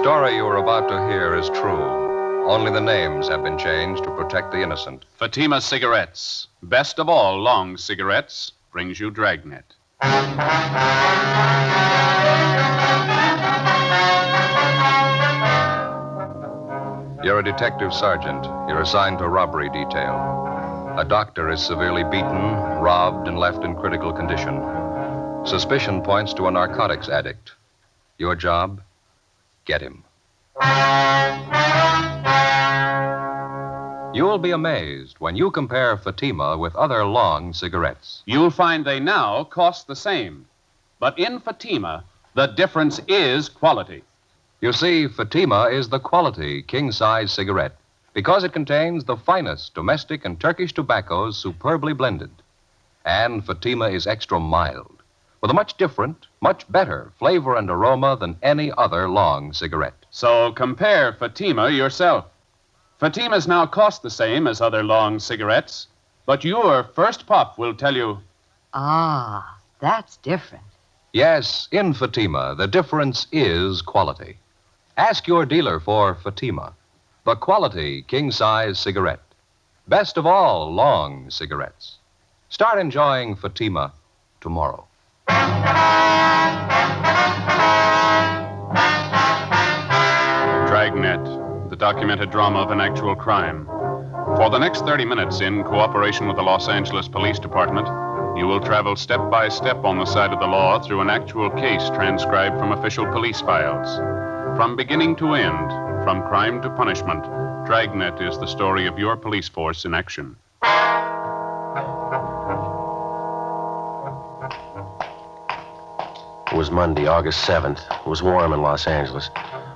story you are about to hear is true. Only the names have been changed to protect the innocent. Fatima Cigarettes, best of all long cigarettes, brings you Dragnet. You're a detective sergeant. You're assigned to robbery detail. A doctor is severely beaten, robbed, and left in critical condition. Suspicion points to a narcotics addict. Your job? Get him. You'll be amazed when you compare Fatima with other long cigarettes. You'll find they now cost the same. But in Fatima, the difference is quality. You see, Fatima is the quality king-size cigarette because it contains the finest domestic and Turkish tobaccos superbly blended. And Fatima is extra mild, with a much different, much better flavor and aroma than any other long cigarette. So compare Fatima yourself. Fatimas now cost the same as other long cigarettes, but your first puff will tell you... Ah, that's different. Yes, in Fatima, the difference is quality. Ask your dealer for Fatima, the quality king-size cigarette. Best of all long cigarettes. Start enjoying Fatima tomorrow. Dragnet, the documented drama of an actual crime. For the next 30 minutes, in cooperation with the Los Angeles Police Department, you will travel step by step on the side of the law through an actual case transcribed from official police files. From beginning to end, from crime to punishment, Dragnet is the story of your police force in action. It was Monday, August 7th. It was warm in Los Angeles.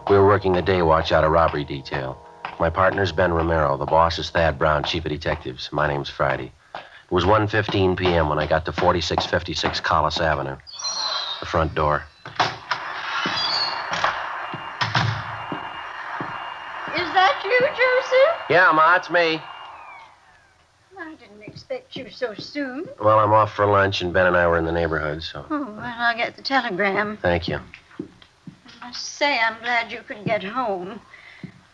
We were working a day watch out of robbery detail. My partner's Ben Romero. The boss is Thad Brown, chief of detectives. My name's Friday. It was 1:15 p.m. when I got to 4656 Collis Avenue. The front door. Is that you, Joseph? Yeah, Ma, it's me. I didn't expect you so soon. Well, I'm off for lunch, and Ben and I were in the neighborhood, so... Oh, well, I'll get the telegram. Thank you. I must say, I'm glad you could get home.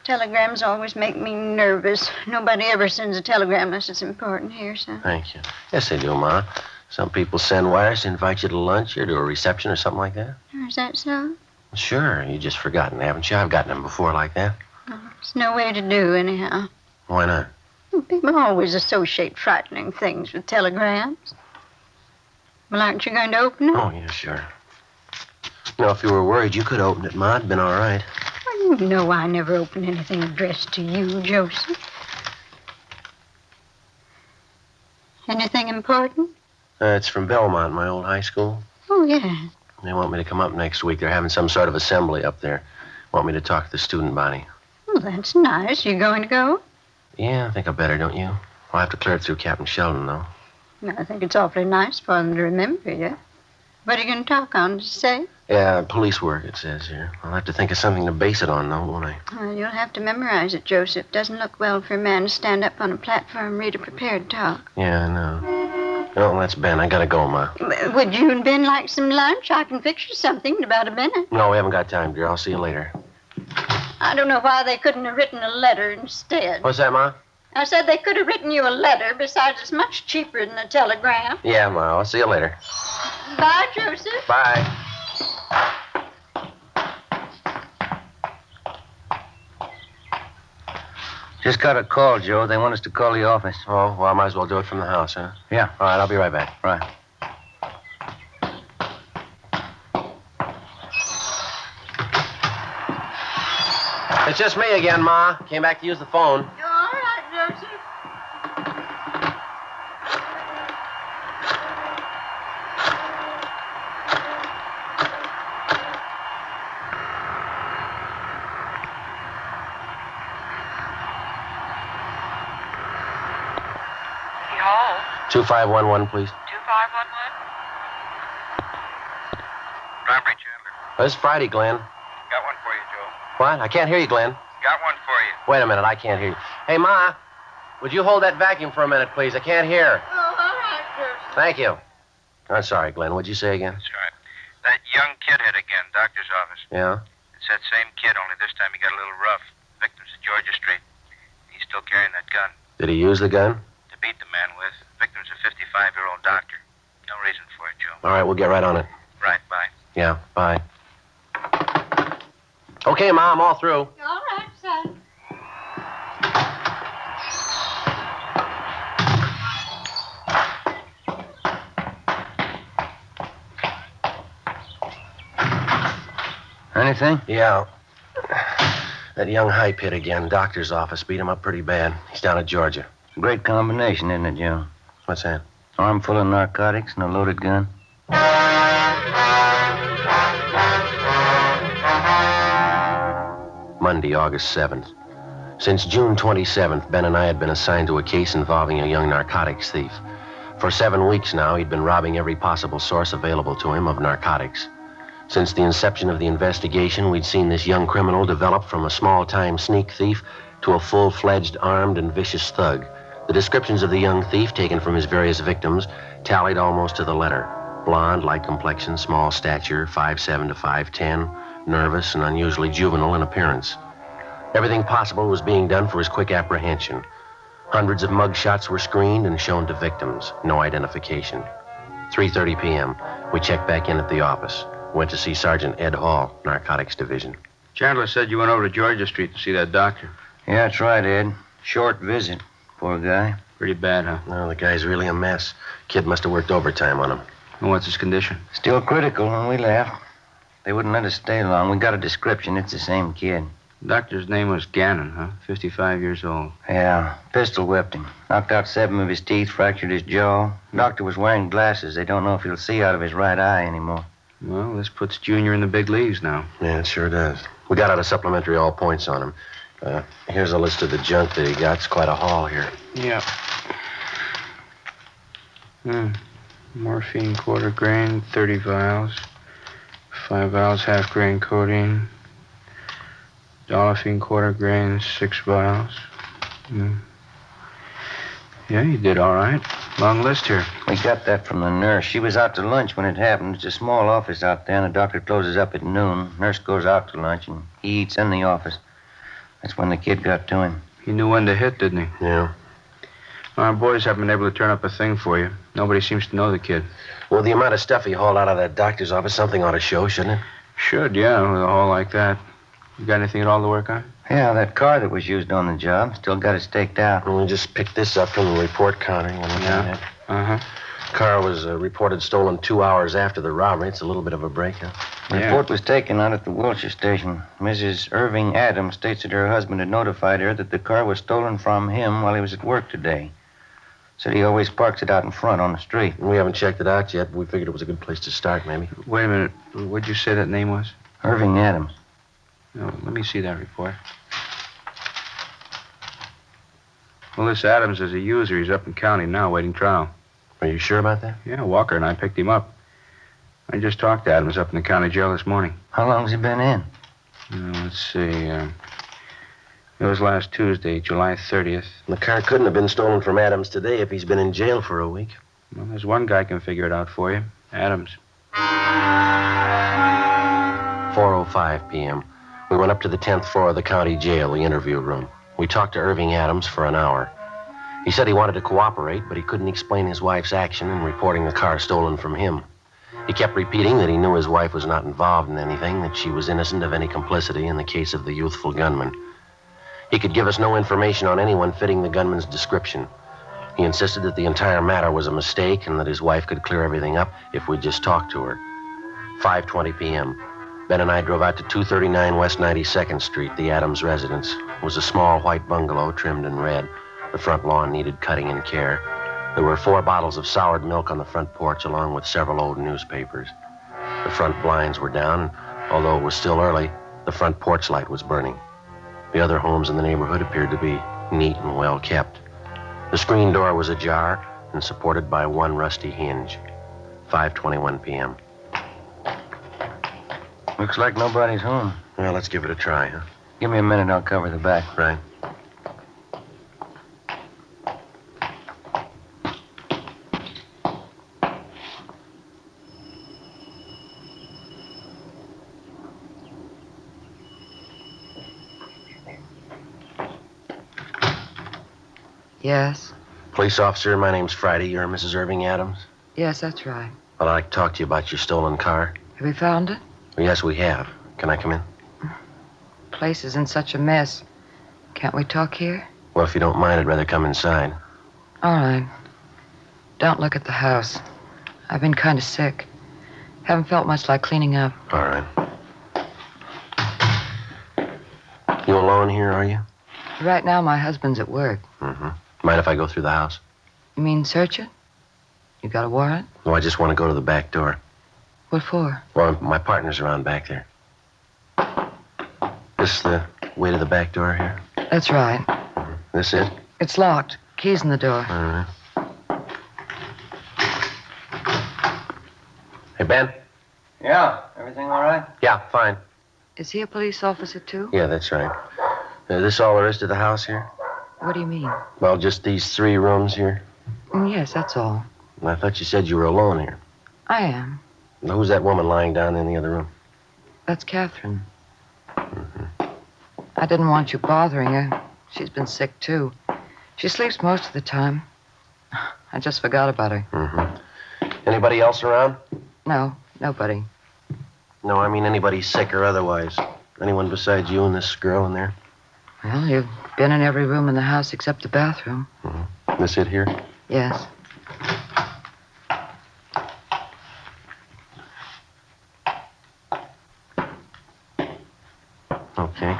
Telegrams always make me nervous. Nobody ever sends a telegram unless it's important here, so... Thank you. Yes, they do, Ma. Some people send wires to invite you to lunch or to a reception or something like that. Oh, is that so? Sure. You've just forgotten, haven't you? I've gotten them before like that. Oh, there's no way to do, anyhow. Why not? People always associate frightening things with telegrams. Well, aren't you going to open it? Oh, yeah, sure. You know, if you were worried, you could open it, Ma. It'd been all right. Well, you know I never open anything addressed to you, Joseph. Anything important? It's from Belmont, my old high school. Oh, yeah. They want me to come up next week. They're having some sort of assembly up there. Want me to talk to the student body. Well, that's nice. You going to go? Yeah, I think I better, don't you? I'll have to clear it through Captain Sheldon, though. No, I think it's awfully nice for them to remember you. What are you going to talk on, to say? Yeah, police work, it says here. I'll have to think of something to base it on, though, won't I? Well, you'll have to memorize it, Joseph. Doesn't look well for a man to stand up on a platform and read a prepared talk. Yeah, I know. Oh, that's Ben. I gotta go, Ma. Would you and Ben like some lunch? I can fix you something in about a minute. No, we haven't got time, dear. I'll see you later. I don't know why they couldn't have written a letter instead. What's that, Ma? I said they could have written you a letter. Besides, it's much cheaper than a telegram. Yeah, Ma. I'll see you later. Bye, Joseph. Bye. Just got a call, Joe. They want us to call the office. Oh, well, I might as well do it from the house, huh? Yeah. All right, I'll be right back. Right. It's just me again, Ma. Came back to use the phone. You're all right, Joseph. City Hall. 2511, please. 2511. Primary Chandler. This is Friday, Glenn. Got one for you, Joe. What? I can't hear you, Glenn. Got one for you. Wait a minute, I can't hear you. Hey, Ma, would you hold that vacuum for a minute, please? I can't hear. Oh, all right, Joseph. Thank you. I'm sorry, Glenn. What'd you say again? That's right. That young kid hit again, doctor's office. Yeah? It It's that same kid, only this time he got a little rough. Victim's at Georgia Street. He's still carrying that gun Did he use the gun? to beat the man with. Victim's a 55-year-old doctor. No reason for it, Joe. All right, we'll get right on it. Right, bye. Yeah, bye. Okay, Mom, all through. All right, son. Anything? Yeah. That young hype hit again. Doctor's office beat him up pretty bad. He's down at Georgia. Great combination, isn't it, Joe? What's that? Arm full of narcotics and a loaded gun. Monday, August 7th. Since June 27th, Ben and I had been assigned to a case involving a young narcotics thief. For 7 weeks now, he'd been robbing every possible source available to him of narcotics. Since the inception of the investigation, we'd seen this young criminal develop from a small-time sneak thief to a full-fledged armed and vicious thug. The descriptions of the young thief, taken from his various victims, tallied almost to the letter. Blonde, light complexion, small stature, 5'7" to 5'10", nervous and unusually juvenile in appearance. Everything possible was being done for his quick apprehension. Hundreds of mugshots were screened and shown to victims. No identification. 3:30 p.m. We checked back in at the office. Went to see Sergeant Ed Hall, Narcotics Division. Chandler said you went over to Georgia Street to see that doctor. Yeah, that's right, Ed. Short visit. Poor guy. Pretty bad, huh? No, the guy's really a mess. Kid must have worked overtime on him. And what's his condition? Still critical when we left. They wouldn't let us stay long. We got a description. It's the same kid. The doctor's name was Gannon, huh? 55 years old. Yeah, pistol whipped him. Knocked out 7 of his teeth, fractured his jaw. Doctor was wearing glasses. They don't know if he'll see out of his right eye anymore. Well, this puts Junior in the big leagues now. Yeah, it sure does. We got out a supplementary all points on him. Here's a list of the junk that he got. It's quite a haul here. Yeah. Morphine quarter grain, 30 vials. 5 vials, half grain codeine. Dolphine quarter grain, 6 vials. Yeah, you did all right. Long list here. We got that from the nurse. She was out to lunch when it happened. It's a small office out there, and the doctor closes up at noon. Nurse goes out to lunch, and he eats in the office. That's when the kid got to him. He knew when to hit, didn't he? Yeah. Our boys haven't been able to turn up a thing for you. Nobody seems to know the kid. Well, the amount of stuff he hauled out of that doctor's office, something ought to show, shouldn't it? Should, yeah, with a haul like that. You got anything at all to work on? Yeah, that car that was used on the job. Still got it staked out. Well, we just picked this up from the report counter. Yeah. Uh-huh. Car was reported stolen 2 hours after the robbery. It's a little bit of a break, huh? The report was taken out at the Wilshire station. Mrs. Irving Adams states that her husband had notified her that the car was stolen from him while he was at work today. Said he always parks it out in front on the street. We haven't checked it out yet, but we figured it was a good place to start, maybe. Wait a minute. What'd you say that name was? Irving Adams. No, let me see that report. Well, this Adams is a user. He's up in county now, waiting trial. Are you sure about that? Yeah, Walker and I picked him up. I just talked to Adams up in the county jail this morning. How long's he been in? Let's see. It was last Tuesday, July 30th. The car couldn't have been stolen from Adams today if he's been in jail for a week. Well, there's one guy can figure it out for you. Adams. 4:05 p.m. We went up to the 10th floor of the county jail, the interview room. We talked to Irving Adams for an hour. He said he wanted to cooperate, but he couldn't explain his wife's action in reporting the car stolen from him. He kept repeating that he knew his wife was not involved in anything, that she was innocent of any complicity in the case of the youthful gunman. He could give us no information on anyone fitting the gunman's description. He insisted that the entire matter was a mistake and that his wife could clear everything up if we'd just talk to her. 5:20 p.m. Ben and I drove out to 239 West 92nd Street, the Adams residence. It was a small white bungalow trimmed in red. The front lawn needed cutting and care. There were 4 bottles of soured milk on the front porch, along with several old newspapers. The front blinds were down, and although it was still early, the front porch light was burning. The other homes in the neighborhood appeared to be neat and well kept. The screen door was ajar and supported by one rusty hinge. 5:21 p.m. Looks like nobody's home. Well, let's give it a try, huh? Give me a minute, I'll cover the back. Right. Yes. Police officer, my name's Friday. You're Mrs. Irving Adams? Yes, that's right. Well, I'd like to talk to you about your stolen car. Have you found it? Well, yes, we have. Can I come in? The place is in such a mess. Can't we talk here? Well, if you don't mind, I'd rather come inside. All right. Don't look at the house. I've been kind of sick. Haven't felt much like cleaning up. All right. You alone here, are you? Right now, my husband's at work. Mm-hmm. Mind if I go through the house? You mean search it? You got a warrant? No, I just want to go to the back door. What for? Well, my partner's around back there. This the way to the back door here? That's right. Mm-hmm. This it? It's locked. Keys in the door. All right. Hey, Ben? Yeah, everything all right? Yeah, fine. Is he a police officer, too? Yeah, that's right. This all there is to the house here? What do you mean? Well, just these 3 rooms here. Yes, that's all. And I thought you said you were alone here. I am. Now, who's that woman lying down in the other room? That's Catherine. I didn't want you bothering her. She's been sick, too. She sleeps most of the time. I just forgot about her. Mm-hmm. Anybody else around? No, nobody. No, I mean anybody sick or otherwise. Anyone besides you and this girl in there? Well, you've been in every room in the house except the bathroom. Mm-hmm. This it here? Yes. Okay.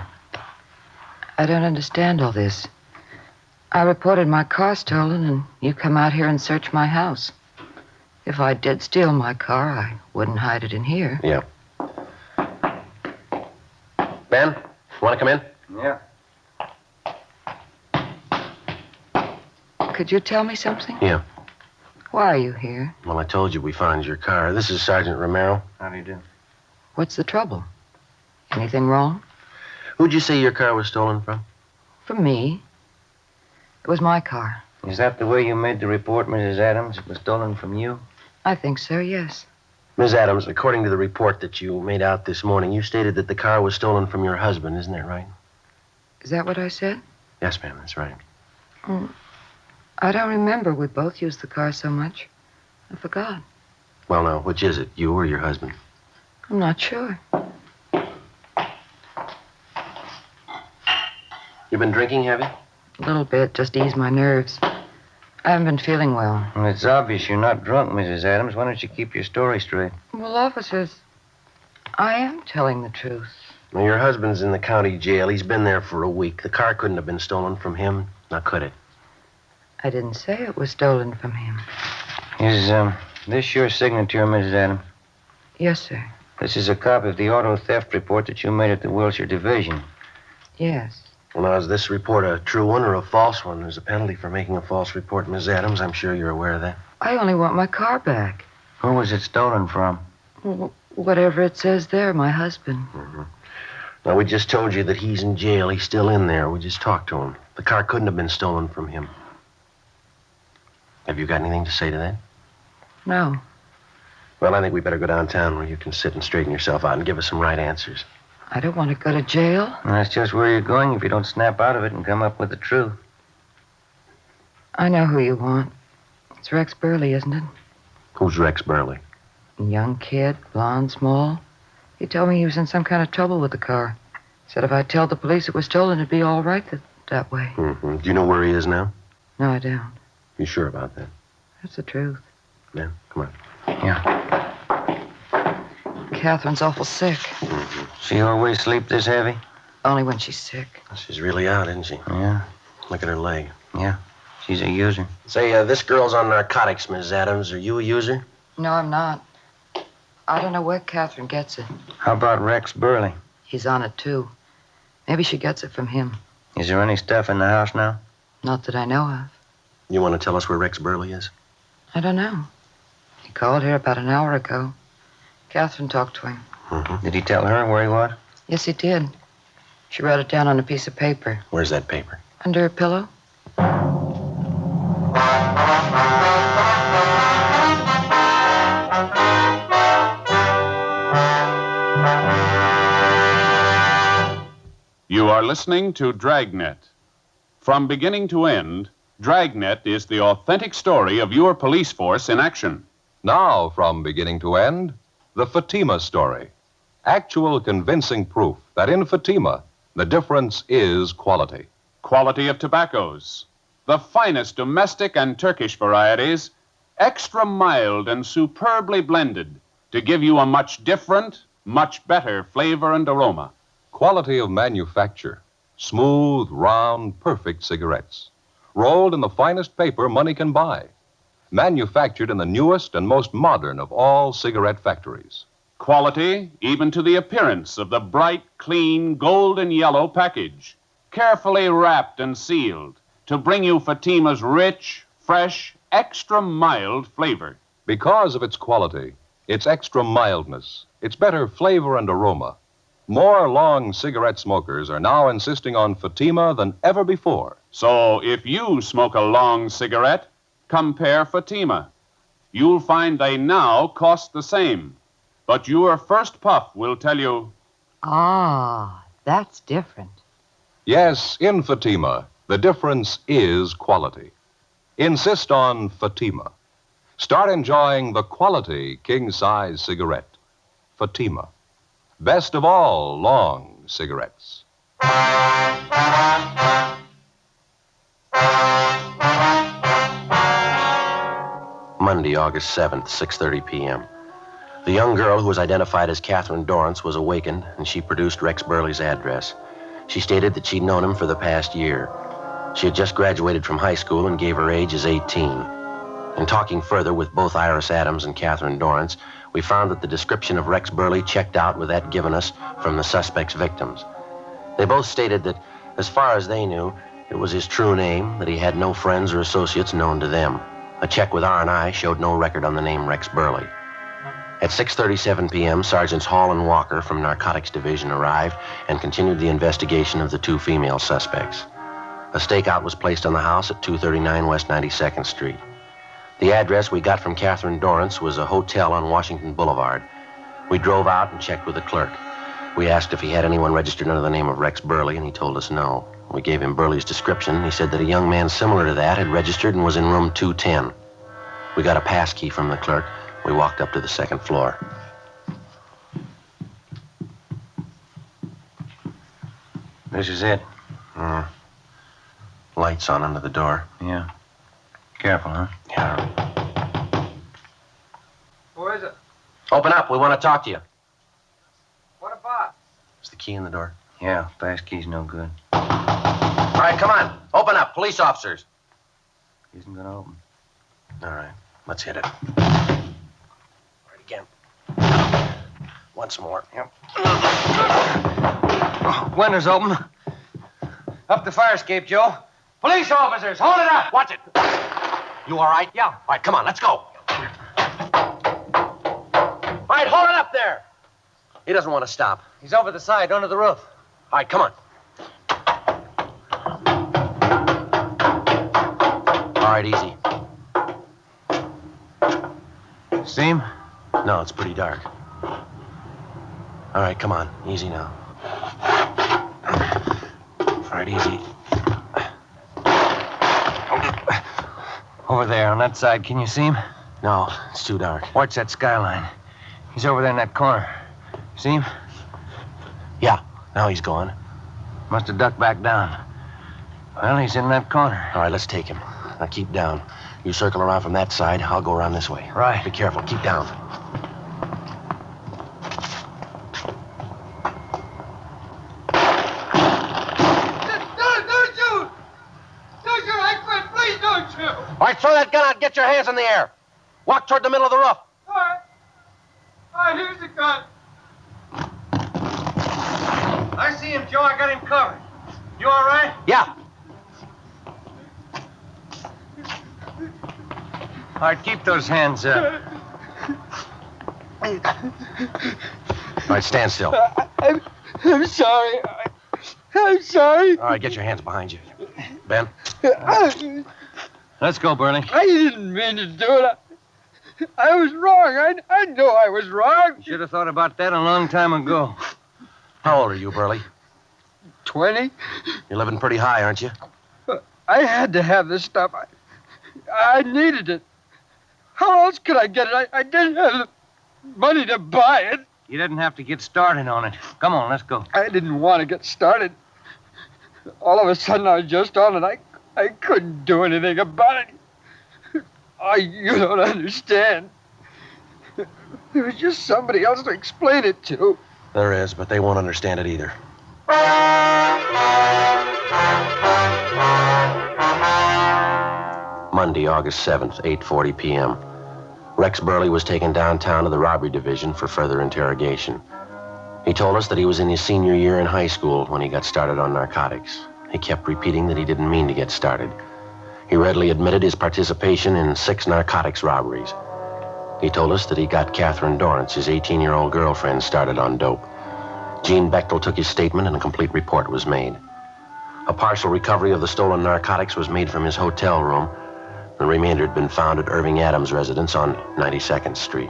I don't understand all this. I reported my car stolen, and you come out here and search my house. If I did steal my car, I wouldn't hide it in here. Yeah. Ben, want to come in? Yeah. Could you tell me something? Yeah. Why are you here? Well, I told you we found your car. This is Sergeant Romero. How do you do? What's the trouble? Anything wrong? Who'd you say your car was stolen from? From me. It was my car. Is that the way you made the report, Mrs. Adams? It was stolen from you? I think so, yes. Ms. Adams, according to the report that you made out this morning, you stated that the car was stolen from your husband. Isn't that right? Is that what I said? Yes, ma'am, that's right. I don't remember. We both used the car so much. I forgot. Well, now, which is it, you or your husband? I'm not sure. You been drinking, have you? A little bit, just to ease my nerves. I haven't been feeling well. Well, it's obvious you're not drunk, Mrs. Adams. Why don't you keep your story straight? Well, officers, I am telling the truth. Well, your husband's in the county jail. He's been there for a week. The car couldn't have been stolen from him. Now, could it? I didn't say it was stolen from him. Is this your signature, Mrs. Adams? Yes, sir. This is a copy of the auto theft report that you made at the Wilshire Division. Yes. Well, now, is this report a true one or a false one? There's a penalty for making a false report, Ms. Adams. I'm sure you're aware of that. I only want my car back. Who was it stolen from? Whatever it says there, my husband. Mm-hmm. Now, we just told you that he's in jail. He's still in there. We just talked to him. The car couldn't have been stolen from him. Have you got anything to say to that? No. Well, I think we better go downtown where you can sit and straighten yourself out and give us some right answers. I don't want to go to jail. Well, that's just where you're going if you don't snap out of it and come up with the truth. I know who you want. It's Rex Burley, isn't it? Who's Rex Burley? A young kid, blonde, small. He told me he was in some kind of trouble with the car. Said if I'd tell the police it was stolen, it'd be all right that way. Mm-hmm. Do you know where he is now? No, I don't. You sure about that? That's the truth. Yeah, come on. Yeah. Catherine's awful sick. Mm-hmm. She always sleep this heavy? Only when she's sick. She's really out, isn't she? Yeah. Look at her leg. Yeah. She's a user. Say, this girl's on narcotics, Ms. Adams. Are you a user? No, I'm not. I don't know where Catherine gets it. How about Rex Burley? He's on it, too. Maybe she gets it from him. Is there any stuff in the house now? Not that I know of. You want to tell us where Rex Burley is? I don't know. He called here about an hour ago. Catherine talked to him. Mm-hmm. Did he tell her where he was? Yes, he did. She wrote it down on a piece of paper. Where's that paper? Under her pillow. You are listening to Dragnet. From beginning to end, Dragnet is the authentic story of your police force in action. Now, from beginning to end, the Fatima story. Actual convincing proof that in Fatima, the difference is quality. Quality of tobaccos. The finest domestic and Turkish varieties, extra mild and superbly blended to give you a much different, much better flavor and aroma. Quality of manufacture. Smooth, round, perfect cigarettes. Rolled in the finest paper money can buy. Manufactured in the newest and most modern of all cigarette factories. Quality even to the appearance of the bright, clean, golden yellow package. Carefully wrapped and sealed to bring you Fatima's rich, fresh, extra mild flavor. Because of its quality, its extra mildness, its better flavor and aroma, more long cigarette smokers are now insisting on Fatima than ever before. So if you smoke a long cigarette, compare Fatima. You'll find they now cost the same. But your first puff will tell you, Ah, that's different. Yes, in Fatima, the difference is quality. Insist on Fatima. Start enjoying the quality king-size cigarette. Fatima. Best of all long cigarettes. Monday, August 7th, 6:30 p.m. The young girl who was identified as Catherine Dorrance was awakened, and she produced Rex Burley's address. She stated that she'd known him for the past year. She had just graduated from high school and gave her age as 18. In talking further with both Iris Adams and Catherine Dorrance, we found that the description of Rex Burley checked out with that given us from the suspect's victims. They both stated that, as far as they knew, it was his true name, that he had no friends or associates known to them. A check with R&I showed no record on the name Rex Burley. At 6:37 p.m., Sergeants Hall and Walker from Narcotics Division arrived and continued the investigation of the two female suspects. A stakeout was placed on the house at 239 West 92nd Street. The address we got from Catherine Dorrance was a hotel on Washington Boulevard. We drove out and checked with the clerk. We asked if he had anyone registered under the name of Rex Burley, and he told us no. We gave him Burley's description. He said that a young man similar to that had registered and was in room 210. We got a pass key from the clerk. We walked up to the second floor. This is it. Lights on under the door. Yeah. Careful, huh? Yeah. Who is it? Open up. We want to talk to you. What about? Is the key in the door? Yeah, pass key's no good. All right, come on. Open up. Police officers. Isn't gonna open. All right. Let's hit it. All right, again. Once more. Yep. Windows open. Up the fire escape, Joe. Police officers, hold it up. Watch it. You all right? Yeah. All right, come on. Let's go. All right, hold it up there. He doesn't want to stop. He's over the side, under the roof. All right, come on. All right, easy. See him? No, it's pretty dark. All right, come on. Easy now. All right, easy. Over there, on that side. Can you see him? No, it's too dark. Watch that skyline. He's over there in that corner. See him? Yeah, now he's gone. Must have ducked back down. Well, he's in that corner. All right, let's take him. Now keep down. You circle around from that side. I'll go around this way. Right. Be careful. Keep down. Don't shoot! Don't shoot! I quit! Please don't shoot! All right, throw that gun out. Get your hands in the air. Walk toward the middle of the roof. All right, here's the gun. I see him, Joe. I got him covered. You all right? Yeah. All right, keep those hands up. All right, stand still. I'm sorry. I'm sorry. All right, get your hands behind you. Ben? Let's go, Burley. I didn't mean to do it. I was wrong. I know I was wrong. Should have thought about that a long time ago. How old are you, Burley? 20? You're living pretty high, aren't you? I had to have this stuff. I needed it. How else could I get it? I didn't have the money to buy it. You didn't have to get started on it. Come on, let's go. I didn't want to get started. All of a sudden, I was just on it. I couldn't do anything about it. You don't understand. There was just somebody else to explain it to. There is, but they won't understand it either. Monday, August 7th, 8:40 p.m. Rex Burley was taken downtown to the robbery division for further interrogation. He told us that he was in his senior year in high school when he got started on narcotics. He kept repeating that he didn't mean to get started. He readily admitted his participation in 6 narcotics robberies. He told us that he got Catherine Dorrance, his 18-year-old girlfriend, started on dope. Gene Bechtel took his statement and a complete report was made. A partial recovery of the stolen narcotics was made from his hotel room. The remainder had been found at Irving Adams' residence on 92nd Street.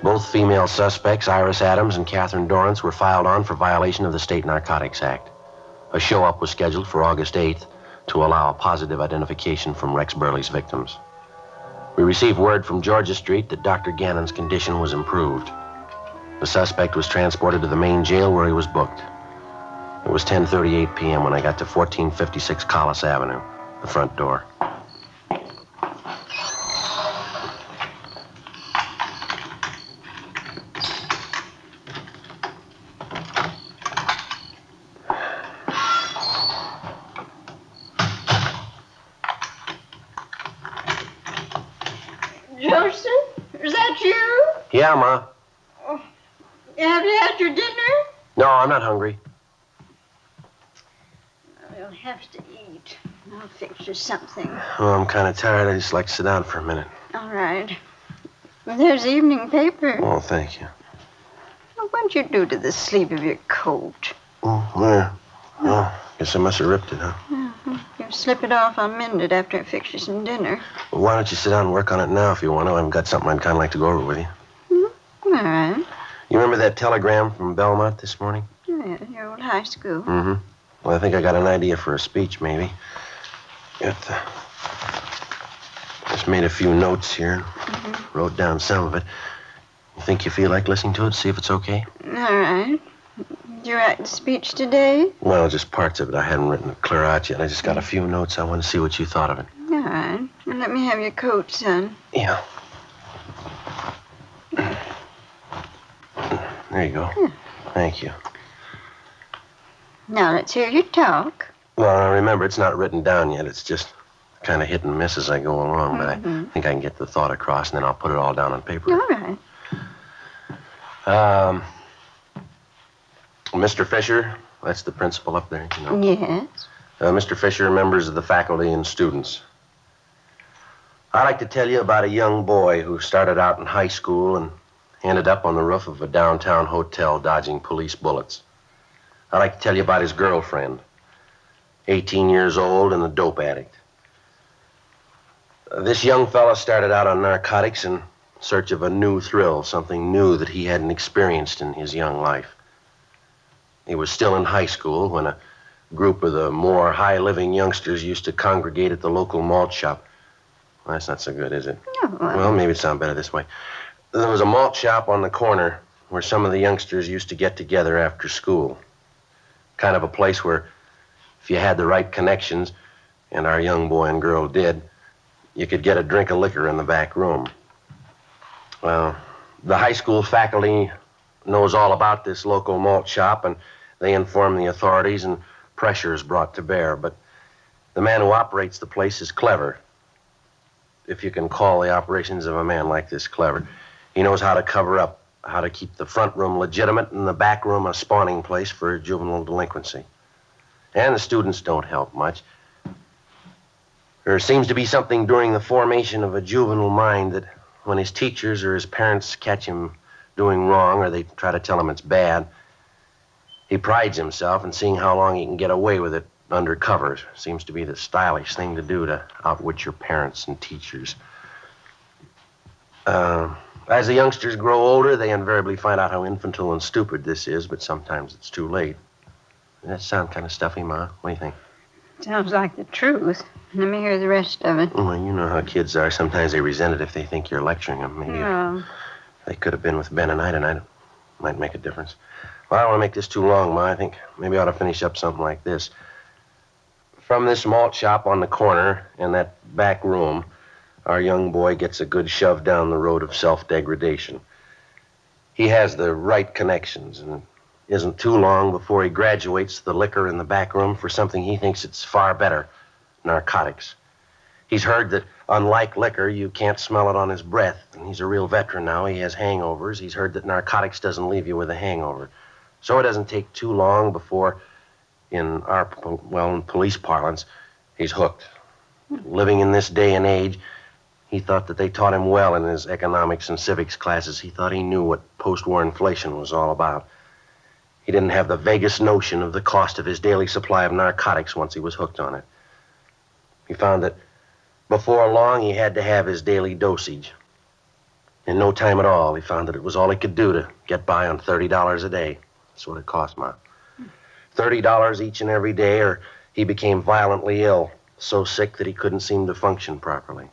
Both female suspects, Iris Adams and Catherine Dorrance, were filed on for violation of the State Narcotics Act. A show-up was scheduled for August 8th to allow a positive identification from Rex Burley's victims. We received word from Georgia Street that Dr. Gannon's condition was improved. The suspect was transported to the main jail where he was booked. It was 10:38 p.m. when I got to 1456 Collis Avenue, the front door. Joseph, is that you? Yeah, Ma. Oh, have you had your dinner? No, I'm not hungry. We'll have to eat. I'll fix you something. Oh, I'm kind of tired. I just like to sit down for a minute. All right. Well, there's the evening paper. Oh, thank you. Well, what'd you do to the sleeve of your coat? Oh, where? Oh, guess I must have ripped it, huh? Mm-hmm. You slip it off, I'll mend it after I fix you some dinner. Well, why don't you sit down and work on it now if you want to? I've got something I'd kind of like to go over with you. Mm-hmm. All right. You remember that telegram from Belmont this morning? Oh, yeah, your old high school. Mm-hmm. Well, I think I got an idea for a speech, maybe. Just made a few notes here. Mm-hmm. Wrote down some of it. You think you feel like listening to it? See if it's okay? All right. Did you write the speech today? Well, just parts of it. I hadn't written it clear out yet. I just got a few notes. I want to see what you thought of it. All right. Well, let me have your coat, son. Yeah. There you go. Yeah. Thank you. Now, let's hear you talk. Well, now remember, it's not written down yet. It's just kind of hit and miss as I go along. But I think I can get the thought across, and then I'll put it all down on paper. All right. Mr. Fisher, that's the principal up there, you know. Yes. Mr. Fisher, members of the faculty and students. I'd like to tell you about a young boy who started out in high school and ended up on the roof of a downtown hotel dodging police bullets. I'd like to tell you about his girlfriend, 18 years old and a dope addict. This young fella started out on narcotics in search of a new thrill, something new that he hadn't experienced in his young life. He was still in high school when a group of the more high-living youngsters used to congregate at the local malt shop. Well, that's not so good, is it? No. Well, maybe it sounds better this way. There was a malt shop on the corner where some of the youngsters used to get together after school. Kind of a place where, if you had the right connections, and our young boy and girl did, you could get a drink of liquor in the back room. Well, the high school faculty knows all about this local malt shop, and they inform the authorities, and pressure is brought to bear. But the man who operates the place is clever, if you can call the operations of a man like this clever. He knows how to cover up, how to keep the front room legitimate and the back room a spawning place for juvenile delinquency. And the students don't help much. There seems to be something during the formation of a juvenile mind that when his teachers or his parents catch him doing wrong or they try to tell him it's bad, he prides himself in seeing how long he can get away with it under cover. Seems to be the stylish thing to do, to outwit your parents and teachers. As the youngsters grow older, they invariably find out how infantile and stupid this is, but sometimes it's too late. Does that sound kind of stuffy, Ma? What do you think? Sounds like the truth. Let me hear the rest of it. Well, you know how kids are. Sometimes they resent it if they think you're lecturing them. Maybe if they could have been with Ben and I tonight, it might make a difference. Well, I don't want to make this too long, Ma. I think maybe I ought to finish up something like this. From this malt shop on the corner and that back room, our young boy gets a good shove down the road of self-degradation. He has the right connections, and it isn't too long before he graduates the liquor in the back room for something he thinks it's far better, narcotics. He's heard that, unlike liquor, you can't smell it on his breath, and he's a real veteran now. He has hangovers. He's heard that narcotics doesn't leave you with a hangover. So it doesn't take too long before, in police parlance, he's hooked. Living in this day and age, he thought that they taught him well in his economics and civics classes. He thought he knew what post-war inflation was all about. He didn't have the vaguest notion of the cost of his daily supply of narcotics once he was hooked on it. He found that before long he had to have his daily dosage. In no time at all, he found that it was all he could do to get by on $30 a day. That's what it cost, Ma. $30 each and every day, or he became violently ill, so sick that he couldn't seem to function properly.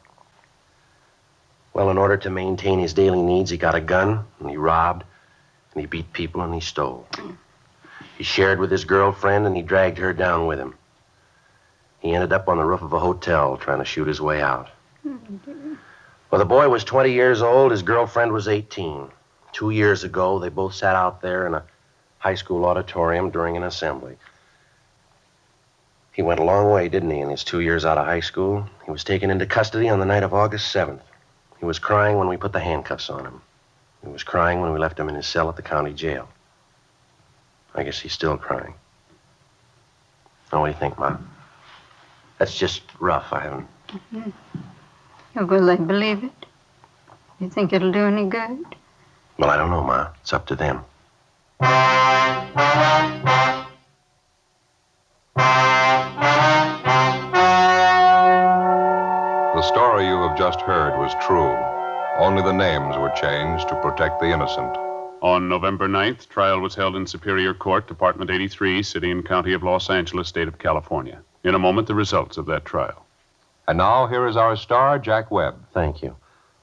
Well, in order to maintain his daily needs, he got a gun, and he robbed, and he beat people, and he stole. He shared with his girlfriend, and he dragged her down with him. He ended up on the roof of a hotel trying to shoot his way out. Well, the boy was 20 years old. His girlfriend was 18. 2 years ago, they both sat out there in a high school auditorium during an assembly. He went a long way, didn't he, in his 2 years out of high school? He was taken into custody on the night of August 7th. He was crying when we put the handcuffs on him. He was crying when we left him in his cell at the county jail. I guess he's still crying. Now, what do you think, Ma? That's just rough. I haven't... Oh, will they believe it? You think it'll do any good? Well, I don't know, Ma. It's up to them. The story you have just heard was true. Only the names were changed to protect the innocent. On November 9th, trial was held in Superior Court, Department 83, City and County of Los Angeles, State of California. In a moment, the results of that trial. And now, here is our star, Jack Webb. Thank you.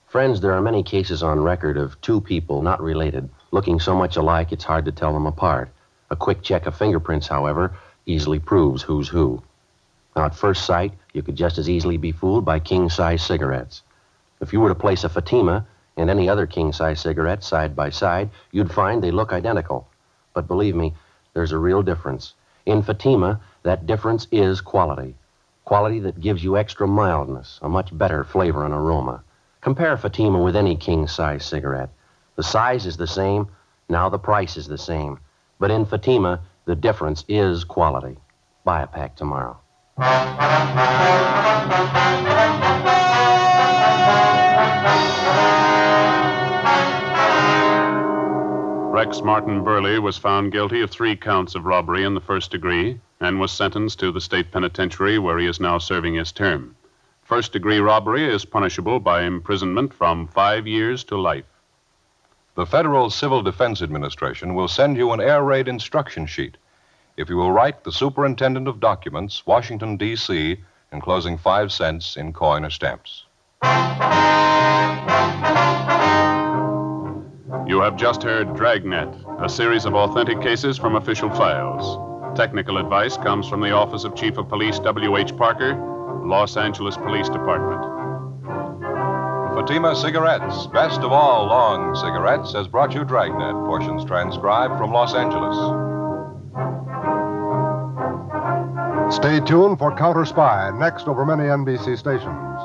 Friends, there are many cases on record of two people, not related, looking so much alike it's hard to tell them apart. A quick check of fingerprints, however, easily proves who's who. Now, at first sight, you could just as easily be fooled by king-size cigarettes. If you were to place a Fatima and any other king-size cigarette side by side, you'd find they look identical. But believe me, there's a real difference. In Fatima, that difference is quality. Quality that gives you extra mildness, a much better flavor and aroma. Compare Fatima with any king-size cigarette. The size is the same, now the price is the same. But in Fatima, the difference is quality. Buy a pack tomorrow. Rex Martin Burley was found guilty of 3 counts of robbery in the first degree and was sentenced to the state penitentiary where he is now serving his term. First-degree robbery is punishable by imprisonment from 5 years to life. The Federal Civil Defense Administration will send you an air raid instruction sheet if you will write the Superintendent of Documents, Washington, D.C., enclosing 5 cents in coin or stamps. You have just heard Dragnet, a series of authentic cases from official files. Technical advice comes from the Office of Chief of Police W.H. Parker, Los Angeles Police Department. Fatima Cigarettes, best of all long cigarettes, has brought you Dragnet, portions transcribed from Los Angeles. Stay tuned for Counter Spy, next over many NBC stations.